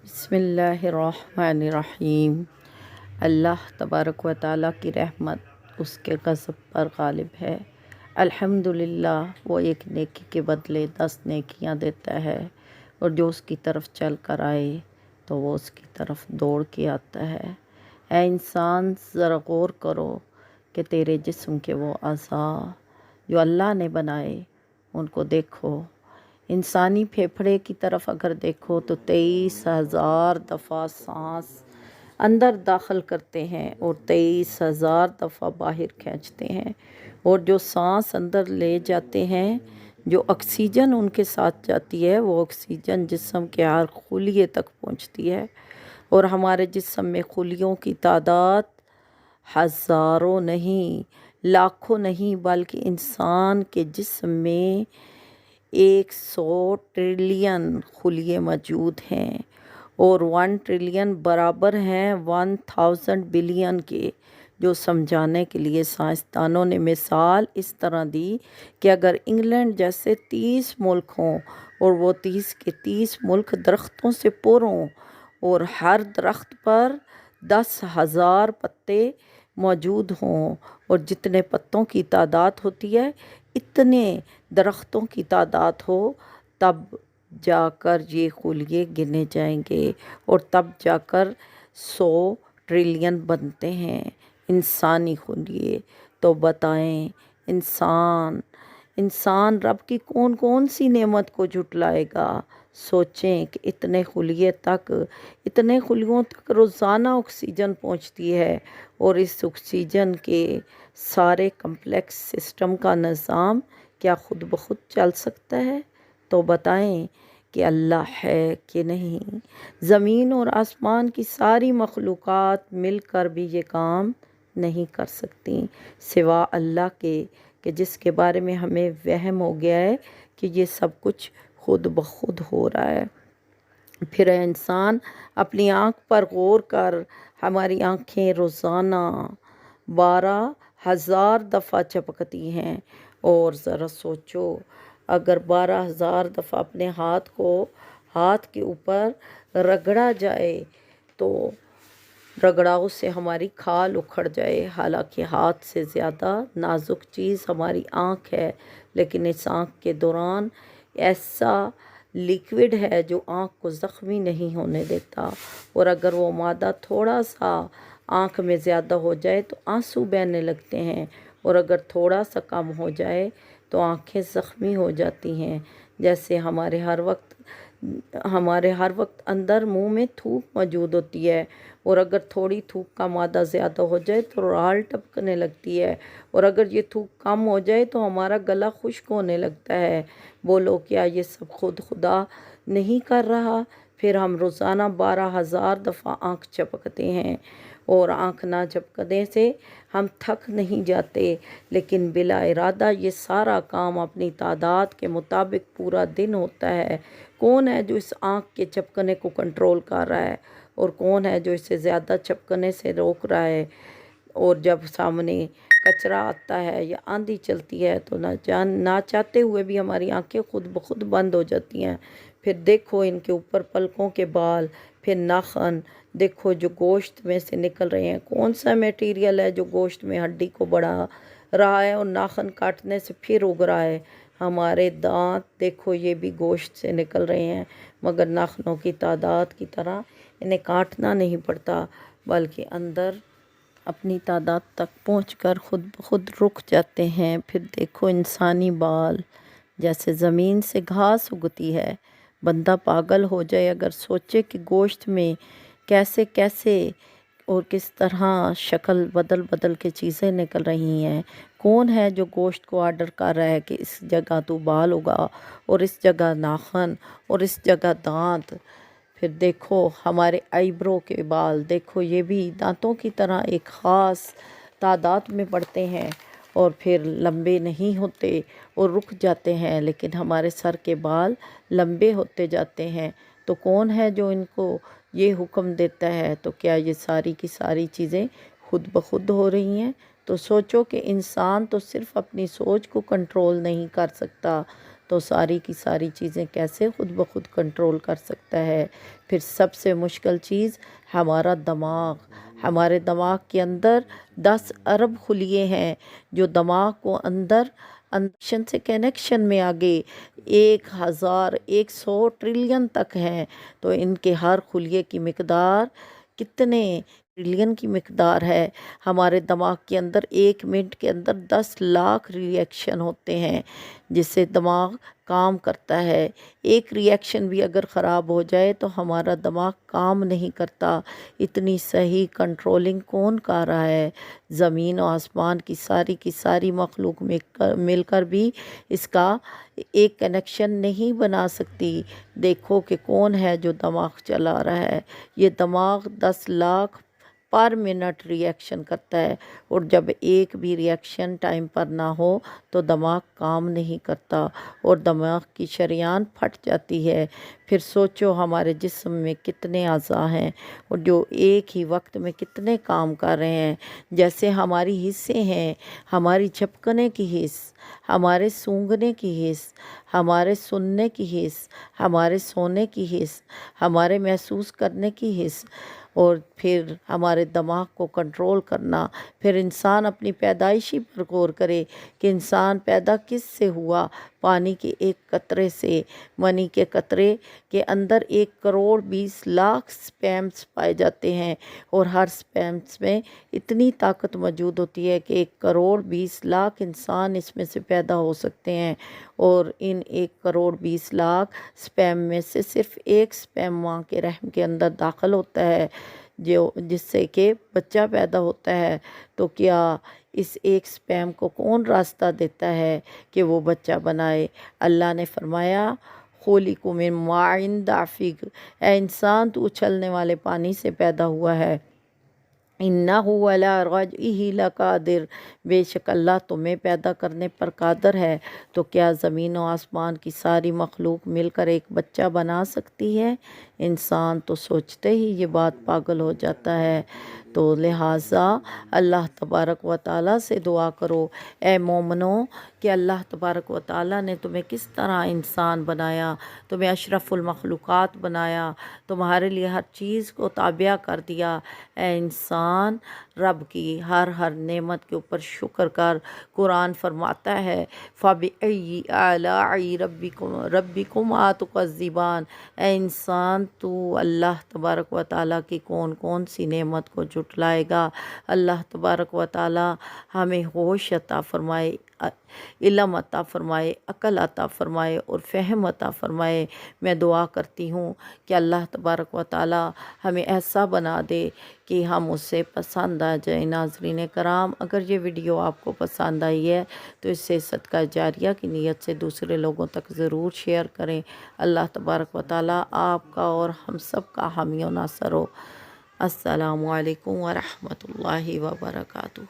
بسم اللہ الرحمن الرحیم۔ اللہ تبارک و تعالیٰ کی رحمت اس کے غضب پر غالب ہے۔ الحمدللہ، وہ ایک نیکی کے بدلے 10 نیکیاں دیتا ہے، اور جو اس کی طرف چل کر آئے تو وہ اس کی طرف دوڑ کے آتا ہے۔ اے انسان، ذرا غور کرو کہ تیرے جسم کے وہ اعضاء جو اللہ نے بنائے ان کو دیکھو۔ انسانی پھیپھڑے کی طرف اگر دیکھو تو 23,000 دفعہ سانس اندر داخل کرتے ہیں اور 23,000 دفعہ باہر کھینچتے ہیں، اور جو سانس اندر لے جاتے ہیں، جو آکسیجن ان کے ساتھ جاتی ہے، وہ آکسیجن جسم کے ہر خلیے تک پہنچتی ہے۔ اور ہمارے جسم میں خلیوں کی تعداد ہزاروں نہیں، لاکھوں نہیں، بلکہ انسان کے جسم میں 100 ٹریلین خلیے موجود ہیں، اور 1 ٹریلین برابر ہیں 1000 بلین کے۔ جو سمجھانے کے لیے سائنسدانوں نے مثال اس طرح دی کہ اگر انگلینڈ جیسے 30 ملک ہوں اور وہ 30 کے 30 ملک درختوں سے پر ہوں، اور ہر درخت پر 10,000 پتے موجود ہوں، اور جتنے پتوں کی تعداد ہوتی ہے اتنے درختوں کی تعداد ہو، تب جا کر یہ خلیے گنے جائیں گے، اور تب جا کر 100 ٹریلین بنتے ہیں انسانی خلیے۔ تو بتائیں، انسان رب کی کون کون سی نعمت کو جھٹلائے گا؟ سوچیں کہ اتنے خلیوں تک روزانہ آکسیجن پہنچتی ہے، اور اس آکسیجن کے سارے کمپلیکس سسٹم کا نظام کیا خود بخود چل سکتا ہے؟ تو بتائیں کہ اللہ ہے کہ نہیں؟ زمین اور آسمان کی ساری مخلوقات مل کر بھی یہ کام نہیں کر سکتی سوا اللہ کے، کہ جس کے بارے میں ہمیں وہم ہو گیا ہے کہ یہ سب کچھ خود بخود ہو رہا ہے۔ پھر اے انسان، اپنی آنکھ پر غور کر۔ ہماری آنکھیں روزانہ 12,000 دفعہ چپکتی ہیں، اور ذرا سوچو اگر 12,000 دفعہ اپنے ہاتھ کے اوپر رگڑا جائے تو رگڑاؤ سے ہماری کھال اکھڑ جائے۔ حالانکہ ہاتھ سے زیادہ نازک چیز ہماری آنکھ ہے، لیکن اس آنکھ کے دوران ایسا لیکوڈ ہے جو آنکھ کو زخمی نہیں ہونے دیتا، اور اگر وہ مادہ تھوڑا سا آنکھ میں زیادہ ہو جائے تو آنسو بہنے لگتے ہیں، اور اگر تھوڑا سا کم ہو جائے تو آنکھیں زخمی ہو جاتی ہیں۔ جیسے ہمارے ہر وقت اندر منہ میں تھوک موجود ہوتی ہے، اور اگر تھوڑی تھوک کا مادہ زیادہ ہو جائے تو رال ٹپکنے لگتی ہے، اور اگر یہ تھوک کم ہو جائے تو ہمارا گلا خشک ہونے لگتا ہے۔ بولو، کیا یہ سب خود خدا نہیں کر رہا؟ پھر ہم روزانہ 12,000 دفعہ آنکھ چپکتے ہیں، اور آنکھ نہ چپکنے سے ہم تھک نہیں جاتے، لیکن بلا ارادہ یہ سارا کام اپنی تعداد کے مطابق پورا دن ہوتا ہے۔ کون ہے جو اس آنکھ کے چپکنے کو کنٹرول کر رہا ہے، اور کون ہے جو اسے زیادہ چپکنے سے روک رہا ہے؟ اور جب سامنے کچرا آتا ہے یا آندھی چلتی ہے تو نہ چاہتے ہوئے بھی ہماری آنکھیں خود بخود بند ہو جاتی ہیں۔ پھر دیکھو ان کے اوپر پلکوں کے بال، پھر ناخن دیکھو جو گوشت میں سے نکل رہے ہیں۔ کون سا میٹیریل ہے جو گوشت میں ہڈی کو بڑھا رہا ہے اور ناخن کاٹنے سے پھر اگ رہا ہے؟ ہمارے دانت دیکھو، یہ بھی گوشت سے نکل رہے ہیں، مگر ناخنوں کی تعداد کی طرح انہیں کاٹنا نہیں پڑتا، بلکہ اندر اپنی تعداد تک پہنچ کر خود بخود رک جاتے ہیں۔ پھر دیکھو انسانی بال، جیسے زمین سے گھاس اگتی ہے۔ بندہ پاگل ہو جائے اگر سوچے کہ گوشت میں کیسے کیسے اور کس طرح شکل بدل بدل کے چیزیں نکل رہی ہیں۔ کون ہے جو گوشت کو آرڈر کر رہا ہے کہ اس جگہ تو بال ہوگا، اور اس جگہ ناخن، اور اس جگہ دانت؟ پھر دیکھو ہمارے آئیبرو کے بال، دیکھو یہ بھی دانتوں کی طرح ایک خاص تعداد میں پڑتے ہیں، اور پھر لمبے نہیں ہوتے اور رک جاتے ہیں، لیکن ہمارے سر کے بال لمبے ہوتے جاتے ہیں۔ تو کون ہے جو ان کو یہ حکم دیتا ہے؟ تو کیا یہ ساری کی ساری چیزیں خود بخود ہو رہی ہیں؟ تو سوچو کہ انسان تو صرف اپنی سوچ کو کنٹرول نہیں کر سکتا، تو ساری کی ساری چیزیں کیسے خود بخود کنٹرول کر سکتا ہے۔ پھر سب سے مشکل چیز ہمارا دماغ، ہمارے دماغ کے اندر 10 ارب خلیے ہیں جو دماغ کو اندر سے کنیکشن میں آگے 1100 ٹریلین تک ہیں، تو ان کے ہر خلیے کی مقدار کتنے ٹریلین کی مقدار ہے۔ ہمارے دماغ کے اندر 1 منٹ کے اندر 10 لاکھ ری ایکشن ہوتے ہیں جس سے دماغ کام کرتا ہے۔ ایک ری ایکشن بھی اگر خراب ہو جائے تو ہمارا دماغ کام نہیں کرتا۔ اتنی صحیح کنٹرولنگ کون کر رہا ہے؟ زمین و آسمان کی ساری مخلوق مل کر بھی اس کا ایک کنیکشن نہیں بنا سکتی۔ دیکھو کہ کون ہے جو دماغ چلا رہا ہے۔ یہ دماغ 10 لاکھ پر منٹ ری ایکشن کرتا ہے، اور جب ایک بھی ری ایکشن ٹائم پر نہ ہو تو دماغ کام نہیں کرتا اور دماغ کی شریان پھٹ جاتی ہے۔ پھر سوچو ہمارے جسم میں کتنے اعضاء ہیں اور جو ایک ہی وقت میں کتنے کام کر رہے ہیں۔ جیسے ہماری حصے ہیں، ہماری جھپکنے کی حس، ہمارے سونگھنے کی حس، ہمارے سننے کی حس، ہمارے سونے کی حس، ہمارے محسوس کرنے کی حس، اور پھر ہمارے دماغ کو کنٹرول کرنا۔ پھر انسان اپنی پیدائشی پر غور کرے کہ انسان پیدا کس سے ہوا؟ پانی کے ایک قطرے سے۔ منی کے قطرے کے اندر 1,20,00,000 سپیمز پائے جاتے ہیں، اور ہر سپیمز میں اتنی طاقت موجود ہوتی ہے کہ 1,20,00,000 انسان اس میں سے پیدا ہو سکتے ہیں، اور ان 1,20,00,000 سپیم میں سے صرف ایک سپیم ماں کے رحم کے اندر داخل ہوتا ہے جس سے کہ بچہ پیدا ہوتا ہے۔ تو کیا اس ایک سپیم کو کون راستہ دیتا ہے کہ وہ بچہ بنائے؟ اللہ نے فرمایا خُلِقُوا مِن مَاءٍ دَافِقٍ، اے انسان تو اچھلنے والے پانی سے پیدا ہوا ہے۔ اِنَّهُ عَلَىٰ رَجْعِهِ لَقَادِرٌ، بے شک اللہ تمہیں پیدا کرنے پر قادر ہے۔ تو کیا زمین و آسمان کی ساری مخلوق مل کر ایک بچہ بنا سکتی ہے؟ انسان تو سوچتے ہی یہ بات پاگل ہو جاتا ہے۔ تو لہٰذا اللہ تبارک و تعالیٰ سے دعا کرو اے مومنو کہ اللہ تبارک و تعالیٰ نے تمہیں کس طرح انسان بنایا، تمہیں اشرف المخلوقات بنایا، تمہارے لیے ہر چیز کو تابع کر دیا۔ اے انسان، رب کی ہر نعمت کے اوپر شکر کر۔ قرآن فرماتا ہے فَبِأَيِّ آلَاءِ رَبِّكُمَا تُكَذِّبَانِ، اے انسان تو اللہ تبارک و تعالیٰ کی کون سی نعمت کو جھٹلائے گا۔ اللہ تبارک و تعالیٰ ہمیں ہوش عطا فرمائے، علم عطا فرمائے، عقل عطا فرمائے اور فہم عطا فرمائے۔ میں دعا کرتی ہوں کہ اللہ تبارک و تعالیٰ ہمیں ایسا بنا دے کہ ہم اسے پسند آ جائیں۔ ناظرین کرام، اگر یہ ویڈیو آپ کو پسند آئی ہے تو اسے صدقہ جاریہ کی نیت سے دوسرے لوگوں تک ضرور شیئر کریں۔ اللہ تبارک و تعالیٰ آپ کا اور ہم سب کا حامی و ناصر ہو۔ السلام علیکم ورحمۃ اللہ وبرکاتہ۔